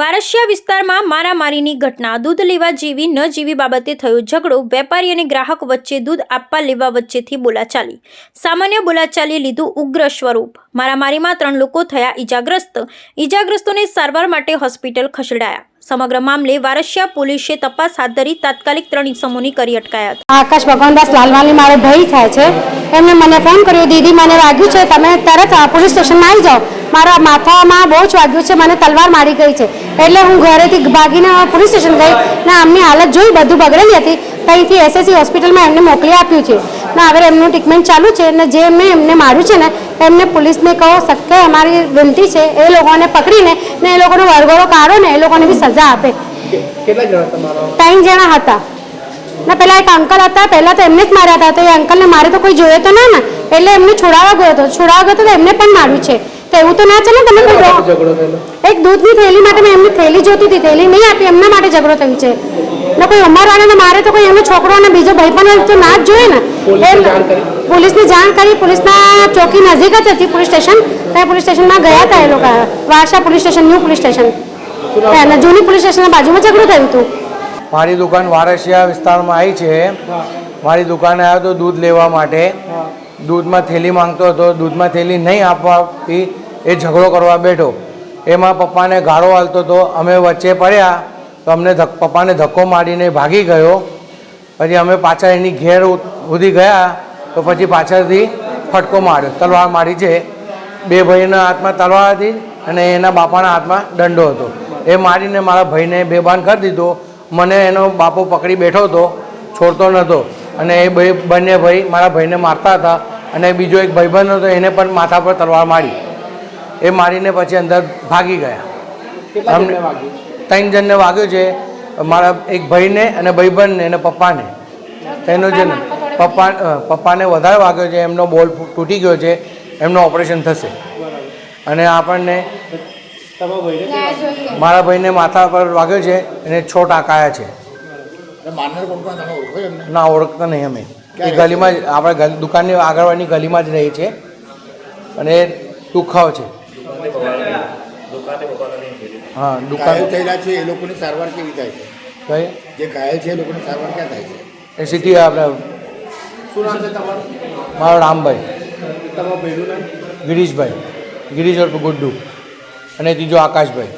વારસિયા વિસ્તારમાં મારામારીની ઘટના દૂધ લેવા જેવી ન જેવી બાબતે થયો ઝઘડો વેપારી અને ગ્રાહક વચ્ચે દૂધ આપવા લેવા વચ્ચેથી બોલાચાલી સામાન્ય બોલાચાલીએ લીધું ઉગ્ર સ્વરૂપ મારામારીમાં 3 લોકો થયા ઈજાગ્રસ્તોને સારવાર માટે હોસ્પિટલ ખસેડાયા સમગ્ર મામલે વારસિયા પોલીસે તપાસ હાથ ધરી તાત્કાલિક 3 ઇસમોની કરી અટકાયત। આકાશ ભગવાનદાસ લાલવાણી મારો ભાઈ થાય છે, એમને મને ફોન કર્યો, દીદી મને વાગ્યું છે, તમે તરત પોલીસ સ્ટેશનમાં આવી જાઓ, મારા માથામાં બહુ જ વાગ્યું છે, મને તલવાર મારી ગઈ છે। એટલે હું ઘરેથી ભાગીને પોલીસ સ્ટેશન ગઈ ને આમની હાલત જોઈ બધું બગડેલી હતી, ત્યાંથી એસએસસી હોસ્પિટલમાં એમને મોકલી આપ્યું છે ને હવે એમનું ટ્રીટમેન્ટ ચાલુ છે ને જે એમને માર્યું છે ને એમને પોલીસને કહો સકે અમારી વિનંતી છે એ લોકોને પકડીને ને એ લોકોનો વરઘોડો કાઢો ને એ લોકોને બી સજા આપે। કેટલા જણા તમારા? 3 જણા હતા ને પેલા એક અંકલ હતા, પહેલા તો એમને જ માર્યા હતા, તો એ અંકલને મારે તો કોઈ જોયે તો ના ને એટલે એમને છોડાવવા ગયો તો એમને પણ માર્યું છે, તો એવું તો ના ચાલે। તમે કોઈ એક દૂધની થેલી માટે મેં એમની થેલી જોતી હતી, થેલી નહીં આપી, એમના માટે ઝઘડો થયો છે ને કોઈ ઉંમરવાળાને મારે તો કોઈ એમનો છોકરો અને બીજો ભાઈ પણ તો ના જ જોઈએ ને। પોલીસને જાણ કરી, પોલીસના ચોકી નજીક જ હતી પોલીસ સ્ટેશન, ત્યાં પોલીસ સ્ટેશનમાં ગયા હતા એ લોકો, વારસા police station, new police station અને જૂની પોલીસ સ્ટેશનના બાજુમાં ઝઘડો થયું હતું। મારી દુકાન વારસિયા વિસ્તારમાં આવી છે, મારી દુકાને આવ્યો તો દૂધ લેવા માટે, દૂધમાં થેલી માંગતો હતો, દૂધમાં થેલી નહીં આપવાથી એ ઝઘડો કરવા બેઠો, એમાં પપ્પાને ગાળો હાલતો હતો, અમે વચ્ચે પડ્યા તો અમને પપ્પાને ધક્કો મારીને ભાગી ગયો, પછી અમે પાછા એની ઘેર સુધી ગયા તો પછી પાછળથી ફટકો માર્યો, તલવાર મારી છે, 2 ભાઈના હાથમાં તલવાર હતી અને એના બાપાના હાથમાં દંડો હતો, એ મારીને મારા ભાઈને બેભાન કરી દીધો, મને એનો બાપો પકડી બેઠો હતો, છોડતો નહોતો અને એ બંને ભાઈ મારા ભાઈને મારતા હતા અને બીજો એક ભાઈબંધ હતો એને પણ માથા પર તલવાર મારી, એ મારીને પછી અંદર ભાગી ગયા। અમને 3 જણને વાગ્યું છે, મારા એક ભાઈને અને ભાઈબંધને અને પપ્પાને, તેનો છે ને પપ્પાને વધારે વાગ્યો છે, એમનો બોલ તૂટી ગયો છે, એમનું ઓપરેશન થશે અને આપણને મારા ભાઈને માથા પર વાગ્યો છે એને 6 ટાંકાયા છે। ના ઓળખતા નહીં અમે, એ ગલીમાં જ આપણે દુકાનની આગળવાળની ગલીમાં જ રહી છે અને દુખાવ છે। હા, દુકાન થયેલા છે એ લોકોની સારવાર કેવી થાય છે? કઈ જે ઘાયલ છે એ લોકોની સારવાર ક્યાં થાય છે? એ સિટી આપણે શું નામ છે તમારું? મારો રામભાઈ, તમારા ભાઈનું નામ? ગિરીશભાઈ, ગિરીશ ઉર્ફ ગુડ્ડુ અને ત્રીજો આકાશભાઈ।